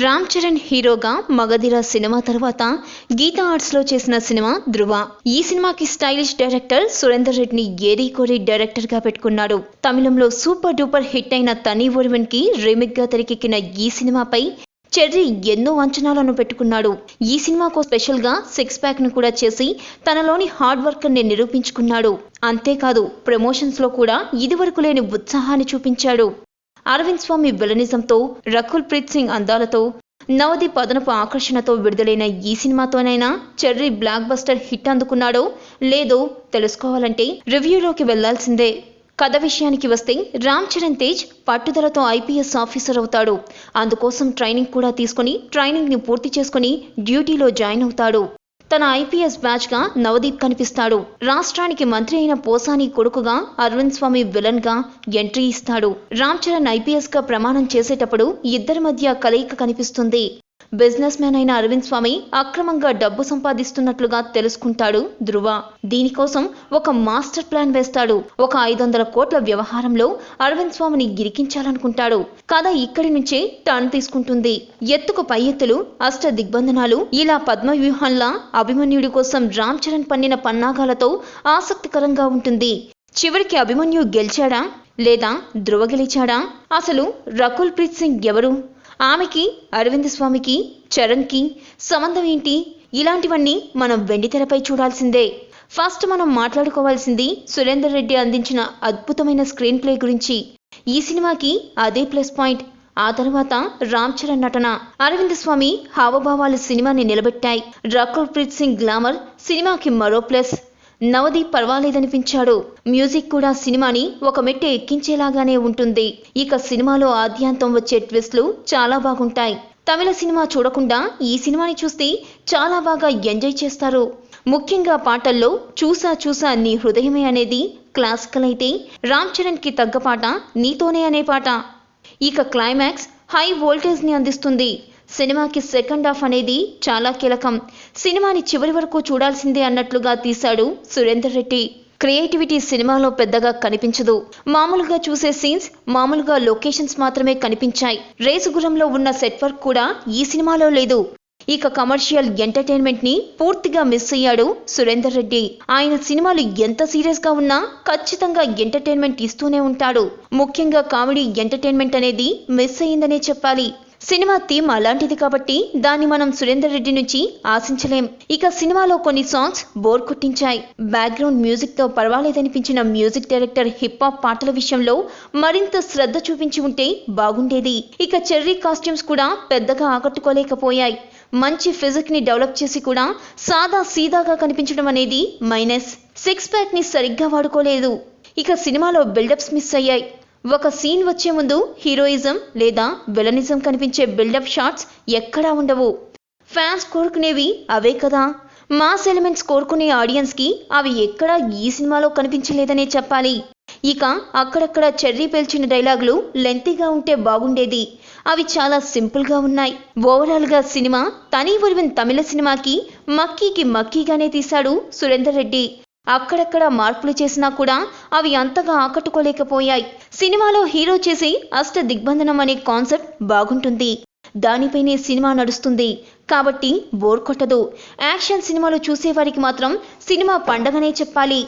రామ్ చరణ్ హీరోగా మగధీర సినిమా తర్వాత గీతా ఆర్ట్స్ లో చేసిన సినిమా ధృవ. ఈ సినిమాకి స్టైలిష్ డైరెక్టర్ సురేందర్ రెడ్డిని ఏరి కోరి డైరెక్టర్ గా పెట్టుకున్నాడు. తమిళంలో సూపర్ డూపర్ హిట్ అయిన తని ఒరువన్ కి రీమేక్ గా తెరకెక్కిన ఈ సినిమాపై చెర్రీ ఎన్నో అంచనాలను పెట్టుకున్నాడు. ఈ సినిమాకు స్పెషల్ గా సిక్స్ ప్యాక్ ను కూడా చేసి తనలోని హార్డ్ వర్క్ ని నిరూపించుకున్నాడు. అంతేకాదు ప్రమోషన్స్ లో కూడా ఇదివరకు లేని ఉత్సాహాన్ని చూపించాడు. అరవింద్ స్వామి విలనిజంతో, రకుల్ ప్రీత్ సింగ్ అందాలతో, నవదీప్ అదనపు ఆకర్షణతో విడుదలైన ఈ సినిమాతోనైనా చెర్రీ బ్లాక్ బస్టర్ హిట్ అందుకున్నాడో లేదో తెలుసుకోవాలంటే రివ్యూలోకి వెళ్లాల్సిందే. కథ విషయానికి వస్తే రామ్ చరణ్ తేజ్ పట్టుదలతో ఐపీఎస్ ఆఫీసర్ అవుతాడు. అందుకోసం ట్రైనింగ్ కూడా తీసుకుని ట్రైనింగ్ ని పూర్తి చేసుకుని డ్యూటీలో జాయిన్ అవుతాడు. తన ఐపీఎస్ బ్యాచ్ గా నవదీప్ కనిపిస్తాడు. రాష్ట్రానికి మంత్రి అయిన పోసాని కొడుకుగా అరవింద్ స్వామి విలన్ గా ఎంట్రీ ఇస్తాడు. రామ్ చరణ్ ఐపీఎస్ గా ప్రమాణం చేసేటప్పుడు ఇద్దరి మధ్య కలయిక కనిపిస్తుంది. బిజినెస్ మ్యాన్ అయిన అరవింద్ స్వామి అక్రమంగా డబ్బు సంపాదిస్తున్నట్లుగా తెలుసుకుంటాడు ధృవ. దీనికోసం ఒక మాస్టర్ ప్లాన్ వేస్తాడు. ఒక 500 కోట్ల వ్యవహారంలో అరవింద్ స్వామిని గిరికించాలనుకుంటాడు. కథ ఇక్కడి నుంచే టర్న్ తీసుకుంటుంది. ఎత్తుకు పై ఎత్తులు, అష్ట దిగ్బంధనాలు, ఇలా పద్మవ్యూహంలా అభిమన్యుడి కోసం రామ్ చరణ్ పన్నిన పన్నాగాలతో ఆసక్తికరంగా ఉంటుంది. చివరికి అభిమన్యు గెలిచాడా లేదా ధృవ గెలిచాడా? అసలు రకుల్ ప్రీత్ సింగ్ ఎవరు? ఆమెకి అరవింద్ స్వామికి చరణ్కి సంబంధం ఏంటి? ఇలాంటివన్నీ మనం వెండితెరపై చూడాల్సిందే. ఫస్ట్ మనం మాట్లాడుకోవాల్సింది సురేందర్ రెడ్డి అందించిన అద్భుతమైన స్క్రీన్ ప్లే గురించి. ఈ సినిమాకి అదే ప్లస్ పాయింట్. ఆ తర్వాత రామ్ చరణ్ నటన, అరవింద్ స్వామి హావభావాలు సినిమాని నిలబెట్టాయి. రకుల్ ప్రీత్ సింగ్ గ్లామర్ సినిమాకి మరో ప్లస్. నవదీప్ పర్వాలేదనిపించాడు. మ్యూజిక్ కూడా సినిమాని ఒక మెట్టు ఎక్కించేలాగానే ఉంటుంది. ఇక సినిమాలో ఆద్యాంతం వచ్చే ట్విస్ట్లు చాలా బాగుంటాయి. తమిళ సినిమా చూడకుండా ఈ సినిమాని చూస్తే చాలా బాగా ఎంజాయ్ చేస్తారు. ముఖ్యంగా పాటల్లో చూసా నీ హృదయమే అనేది క్లాసికల్ అయితే, రామ్ చరణ్ కి తగ్గ పాట నీతోనే అనే పాట. ఇక క్లైమాక్స్ హై వోల్టేజ్ ని అందిస్తుంది. సినిమాకి సెకండ్ హాఫ్ అనేది చాలా కీలకం. సినిమాని చివరి వరకు చూడాల్సిందే అన్నట్లుగా తీశాడు సురేందర్ రెడ్డి. క్రియేటివిటీ సినిమాలో పెద్దగా కనిపించదు. మామూలుగా చూసే సీన్స్, మామూలుగా లొకేషన్స్ మాత్రమే కనిపించాయి. రేసుగుర్రంలో ఉన్న సెట్ వర్క్ కూడా ఈ సినిమాలో లేదు. ఇక కమర్షియల్ ఎంటర్టైన్మెంట్ ని పూర్తిగా మిస్ అయ్యాడు సురేందర్ రెడ్డి. ఆయన సినిమాలు ఎంత సీరియస్ గా ఉన్నా ఖచ్చితంగా ఎంటర్టైన్మెంట్ ఇస్తూనే ఉంటాడు. ముఖ్యంగా కామెడీ ఎంటర్టైన్మెంట్ అనేది మిస్ అయ్యిందనే చెప్పాలి. సినిమా థీమ్ అలాంటిది కాబట్టి దాన్ని మనం సురేందర్ రెడ్డి నుంచి ఆశించలేం. ఇక సినిమాలో కొన్ని సాంగ్స్ బోర్ కొట్టించాయి. బ్యాక్గ్రౌండ్ మ్యూజిక్ తో పర్వాలేదనిపించిన మ్యూజిక్ డైరెక్టర్ హిప్ హాప్ పాటల విషయంలో మరింత శ్రద్ధ చూపించి ఉంటే బాగుండేది. ఇక చెర్రీ కాస్ట్యూమ్స్ కూడా పెద్దగా ఆకట్టుకోలేకపోయాయి. మంచి ఫిజిక్ ని డెవలప్ చేసి కూడా సాదా సీదాగా కనిపించడం అనేది మైనస్. సిక్స్ ప్యాక్ ని సరిగ్గా వాడుకోలేదు. ఇక సినిమాలో బిల్డప్స్ మిస్ అయ్యాయి. ఒక సీన్ వచ్చే ముందు హీరోయిజం లేదా విలనిజం కనిపించే బిల్డప్ షాట్స్ ఎక్కడా ఉండవు. ఫ్యాన్స్ కోరుకునేవి అవే కదా. మాస్ ఎలిమెంట్స్ కోరుకునే ఆడియన్స్ కి అవి ఎక్కడా ఈ సినిమాలో కనిపించలేదనే చెప్పాలి. ఇక అక్కడక్కడ చెర్రీ పేల్చిన డైలాగులు లెంతీగా ఉంటే బాగుండేది. అవి చాలా సింపుల్ గా ఉన్నాయి. ఓవరాల్ గా సినిమా తని ఒరువన్ తమిళ సినిమాకి మక్కీగానే తీశాడు సురేందర్ రెడ్డి. అక్కడక్కడ మార్పులు చేసినా కూడా అవి అంతగా ఆకట్టుకోలేకపోయాయి. సినిమాలో హీరో చేసే అష్ట దిగ్బంధనం అనే కాన్సెప్ట్ బాగుంటుంది. దానిపైనే సినిమా నడుస్తుంది కాబట్టి బోర్ కొట్టదు. యాక్షన్ సినిమాలు చూసేవారికి మాత్రం సినిమా పండగనే చెప్పాలి.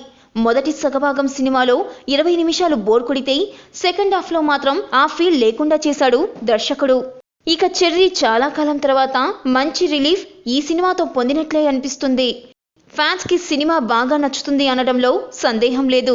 మొదటి సగభాగం సినిమాలో 20 నిమిషాలు బోర్ కొడితే సెకండ్ హాఫ్ లో మాత్రం ఆ ఫీల్ లేకుండా చేశాడు దర్శకుడు. ఇక చెర్రీ చాలా కాలం తర్వాత మంచి రిలీఫ్ ఈ సినిమాతో పొందినట్లే అనిపిస్తుంది. ఫ్యాన్స్ కి సినిమా బాగా నచ్చుతుంది అనడంలో సందేహం లేదు.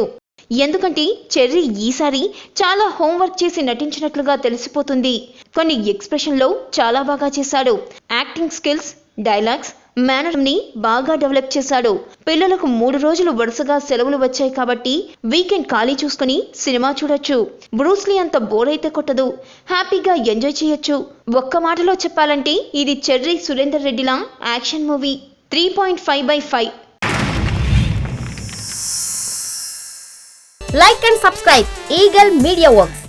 ఎందుకంటే చెర్రీ ఈసారి చాలా హోంవర్క్ చేసి నటించినట్లుగా తెలిసిపోతుంది. కొన్ని ఎక్స్ప్రెషన్లో చాలా బాగా చేశాడు. యాక్టింగ్ స్కిల్స్, డైలాగ్స్, మేనర్ ని బాగా డెవలప్ చేశాడు. పిల్లలకు 3 రోజులు వరుసగా సెలవులు వచ్చాయి కాబట్టి వీకెండ్ ఖాళీ చూసుకుని సినిమా చూడొచ్చు. బ్రూస్లీ అంత బోర్ అయితే కొట్టదు. హ్యాపీగా ఎంజాయ్ చేయొచ్చు. ఒక్క మాటలో చెప్పాలంటే ఇది చెర్రీ సురేందర్ రెడ్డిలా action movie. 3.5/5. Like and subscribe Eagle Media Works.